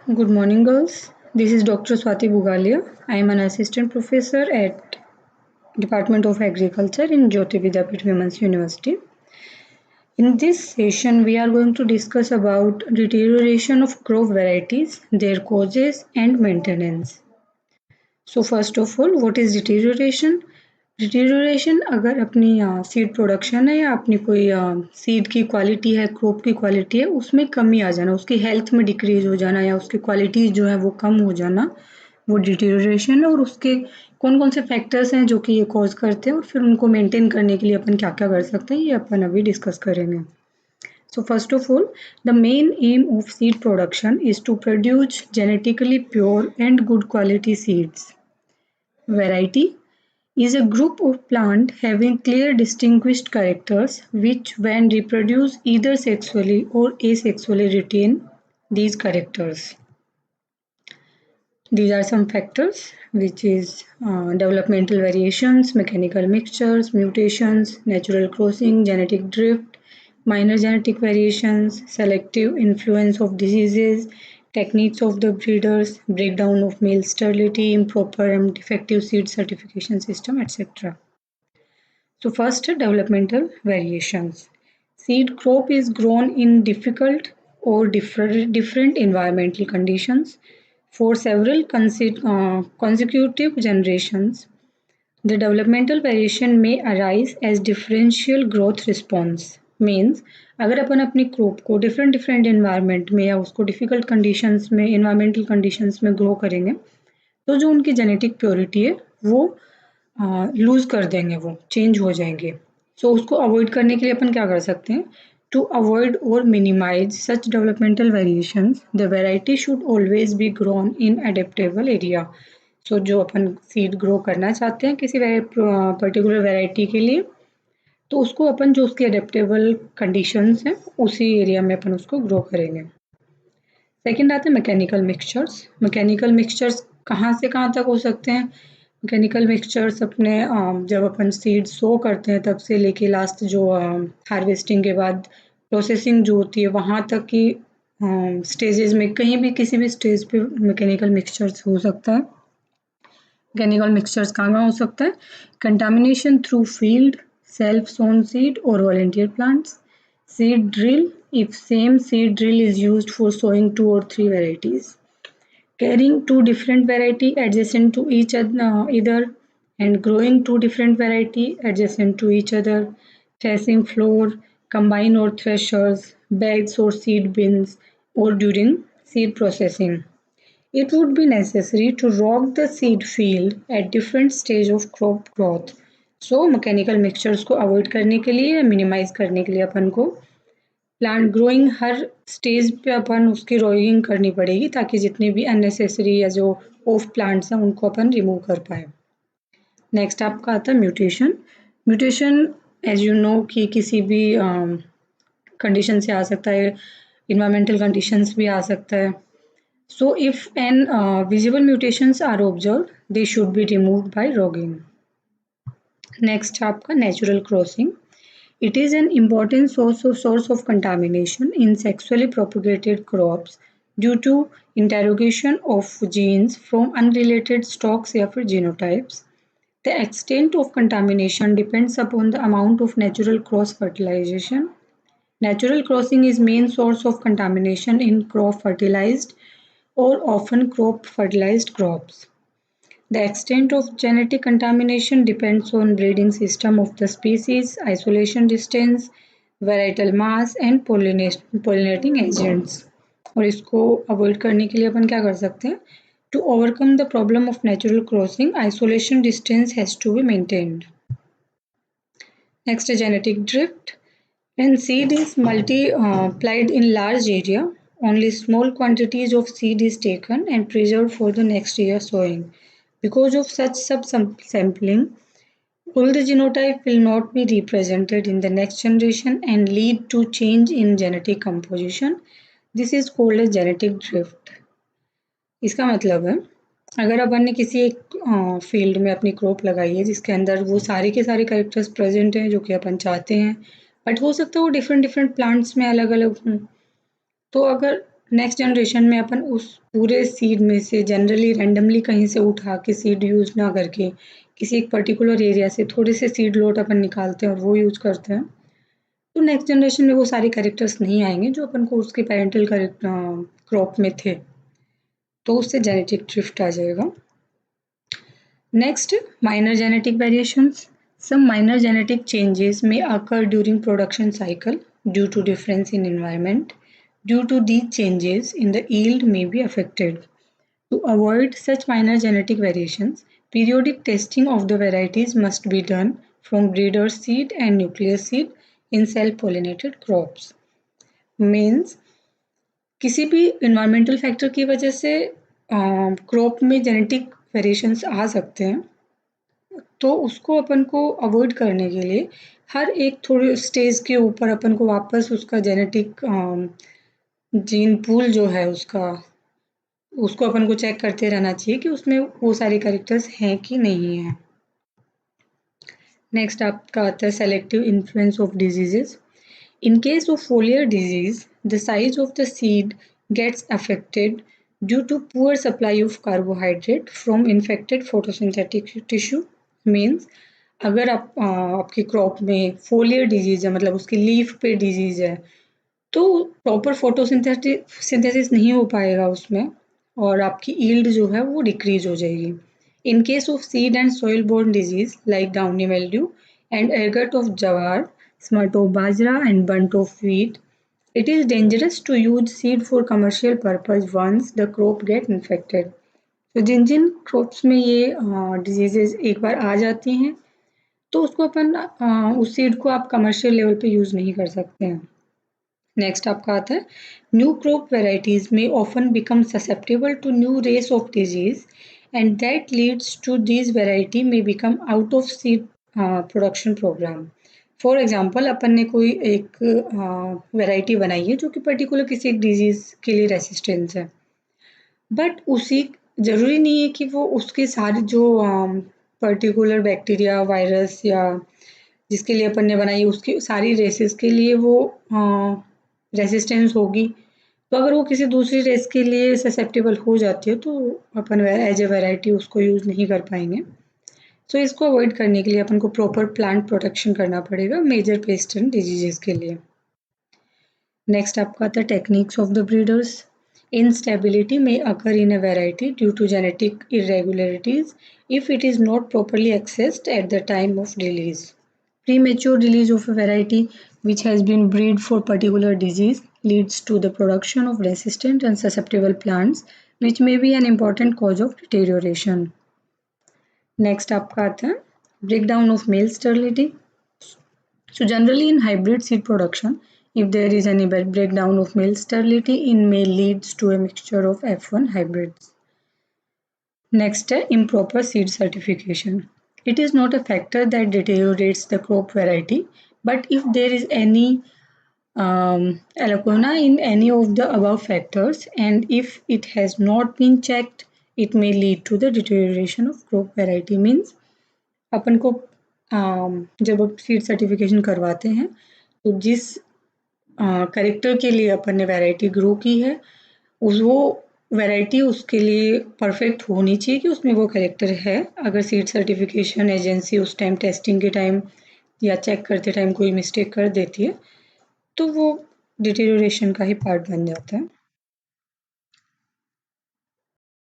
Good morning, girls. This is Dr. Swati Bugalia. I am an assistant professor at Department of Agriculture in Jyoti Vidyapeeth Women's University. In this session, we are going to discuss about deterioration of crop varieties, their causes and maintenance. So first of all, what is deterioration? Deterioration अगर अपनी seed production है या अपनी कोई seed की quality है, crop की quality है, उसमें कमी आ जाना, उसकी हेल्थ में डिक्रीज हो जाना या उसकी क्वालिटीज जो है वो कम हो जाना, वो डिटेरियोरेशन है। और उसके कौन कौन से फैक्टर्स हैं जो कि ये कॉज करते हैं और फिर उनको मेंटेन करने के लिए अपन क्या क्या कर सकते हैं, ये अपन अभी डिस्कस करेंगे। So first of all, the main aim of seed production is to produce genetically pure and good quality seeds. Variety is a group of plant having clear distinguished characters which when reproduce either sexually or asexually retain these characters. These are some factors which is developmental variations, mechanical mixtures, mutations, natural crossing, genetic drift, minor genetic variations, selective influence of diseases, techniques of the breeders, breakdown of male sterility, improper and defective seed certification system, etc. So first, developmental variations. Seed crop is grown in difficult or different environmental conditions for several consecutive generations. The developmental variation may arise as differential growth response. Means अगर अपन अपनी crop को different environment में या उसको difficult conditions में, environmental conditions में grow करेंगे तो जो उनकी जेनेटिक प्योरिटी है वो लूज कर देंगे, वो चेंज हो जाएंगे। सो उसको अवॉइड करने के लिए अपन क्या कर सकते हैं? टू अवॉइड और minimize such developmental variations the variety should always be grown in adaptable area. So जो अपन सीड ग्रो करना चाहते हैं किसी पर्टिकुलर वेराइटी के लिए, तो उसको अपन जो उसके एडेप्टेबल कंडीशंस हैं उसी एरिया में अपन उसको ग्रो करेंगे। सेकेंड आते हैं मैकेनिकल मिक्सचर्स। मैकेनिकल मिक्सचर्स कहाँ से कहाँ तक हो सकते हैं? मैकेनिकल मिक्सचर्स अपने जब अपन सीड सो करते हैं तब से लेके लास्ट जो हार्वेस्टिंग के बाद प्रोसेसिंग जो होती है वहाँ तक की स्टेजेस में कहीं भी किसी भी स्टेज पे मैकेनिकल मिक्सचर्स हो सकता है। मैकेनिकल मिक्सचर्स कहाँ हो सकता है? Contamination through field, self sown seed और volunteer plants, seed drill if same seed drill is used for sowing 2 or 3 varieties, carrying 2 different variety adjacent to each other and growing 2 different variety adjacent to each other, threshing floor, combine or threshers, bags or seed bins, or during seed processing. It would be necessary to rock the seed field at different stage of crop growth. So mechanical mixtures को avoid करने के लिए, minimise करने के लिए अपन को plant growing हर stage पे अपन उसकी रोइंग करनी पड़ेगी ताकि जितने भी अननेसेसरी या जो ऑफ प्लांट्स हैं उनको अपन रिमूव कर पाए। नेक्स्ट आपका आता है mutation. Mutation as you know कि किसी भी कंडीशन से आ सकता है, इन्वायरमेंटल कंडीशंस भी आ सकता है। So if an visible mutations are observed, they should be removed by rogging. Next आपका natural crossing. It is an important source of contamination in sexually propagated crops due to interrogation of genes from unrelated stocks या फिर genotypes. The extent of contamination depends upon the amount of natural cross fertilization. Natural crossing is main source of contamination in crop fertilized or often crop fertilized crops. The extent of genetic contamination depends on breeding system of the species, isolation distance, varietal mass and pollinating agents. और इसको avoid करने के लिए अपन क्या कर सकते हैं? To overcome the problem of natural crossing, isolation distance has to be maintained. Next is genetic drift. When seed is multiplied in large area, only small quantities of seed is taken and preserved for the next year sowing. Because of such subsampling, all the genotype will not be represented in the next generation and lead to change in genetic composition. This is called as genetic drift. इसका मतलब है अगर अपन ने किसी एक field में अपनी crop लगाई है जिसके अंदर वो सारे के सारे कैरेक्टर्स प्रेजेंट हैं जो कि अपन चाहते हैं, बट हो सकता है वो डिफरेंट प्लांट्स में अलग अलग हों, तो अगर नेक्स्ट जनरेशन में अपन उस पूरे सीड में से जनरली रैंडमली कहीं से उठा के सीड यूज़ ना करके किसी एक पर्टिकुलर एरिया से थोड़े से सीड लोट अपन निकालते हैं और वो यूज़ करते हैं। तो नेक्स्ट जनरेशन में वो सारे कैरेक्टर्स नहीं आएँगे जो अपन को उसके पैरेंटल क्रॉप में थे। तो उससे जेनेटिक ड्रिफ्ट आ जाएगा। Next, minor genetic variations. Some minor genetic changes may occur during production cycle due to difference in environment. Due to these changes in the yield may be affected. To avoid such minor genetic variations, periodic testing of the varieties must be done from breeder seed and nucleus seed in self-pollinated crops. Means किसी भी environmental factor की वजह से crop में genetic variations आ सकते हैं, तो उसको अपन को अवॉइड करने के लिए हर एक थोड़े स्टेज के ऊपर अपन को वापस उसका जेनेटिक जीन पूल जो है उसको अपन को चेक करते रहना चाहिए कि उसमें वो सारे कैरेक्टर्स हैं कि नहीं हैं। नेक्स्ट आपका आता है selective influence of diseases. In case of foliar disease, the size of the seed gets affected due to poor supply of carbohydrate from infected photosynthetic tissue. Means अगर आपकी क्रॉप में फोलियर डिजीज है, मतलब उसकी लीफ पे डिजीज है, तो proper photosynthesis नहीं हो पाएगा उसमें और आपकी ईल्ड जो है वो डिक्रीज हो जाएगी। In case of seed and soil borne disease like downy mildew and ergot of jowar, smut of bajra and bunt of wheat, it is dangerous to use seed for commercial purpose once the crop get infected. तो जिन जिन crops में ये diseases एक बार आ जाती हैं तो उसको अपन उस seed को आप कमर्शियल लेवल पे यूज़ नहीं कर सकते हैं। नेक्स्ट आपका आता है न्यू क्रॉप वेराइटीज में often become susceptible to new race of disease and that leads to this variety में become out of seed production program. For example अपन ने कोई एक वेराइटी बनाई है जो कि पर्टिकुलर किसी एक डिजीज़ के लिए रेसिस्टेंस है, बट उसी ज़रूरी नहीं है कि वो उसके सारे जो पर्टिकुलर बैक्टीरिया वायरस या जिसके लिए अपन ने बनाई उसकी सारी रेसेस के लिए वो रेसिस्टेंस होगी। तो अगर वो किसी दूसरी रेस के लिए ससेप्टेबल हो जाती है तो अपन एज ए वैरायटी उसको यूज़ नहीं कर पाएंगे। सो इसको अवॉइड करने के लिए अपन को प्रॉपर प्लांट प्रोटेक्शन करना पड़ेगा मेजर पेस्ट एंड डिजीजेस के लिए। नेक्स्ट आपका आता है techniques of the breeders. Instability may occur in a variety due to genetic irregularities if it is not properly accessed at the time of release. Premature release of a variety which has been bred for particular disease leads to the production of resistant and susceptible plants, which may be an important cause of deterioration. Next आपका आता है breakdown of male sterility. So generally in hybrid seed production, if there is any breakdown of male sterility, it may leads to a mixture of F1 hybrids. Next, improper seed certification. It is not a factor that deteriorates the crop variety, but if there is any lacuna in any of the above factors and if it has not been checked, it may lead to the deterioration of crop variety. Means अपन को जब आप seed certification करवाते हैं तो जिस character के लिए अपन ने वैरायटी ग्रो की है वो वैरायटी उसके लिए परफेक्ट होनी चाहिए कि उसमें वो करेक्टर है। अगर सीड सर्टिफिकेशन एजेंसी उस टाइम टेस्टिंग के टाइम या चेक करते टाइम कोई मिस्टेक कर देती है तो वो डिटेरियोरेशन का ही पार्ट बन जाता है।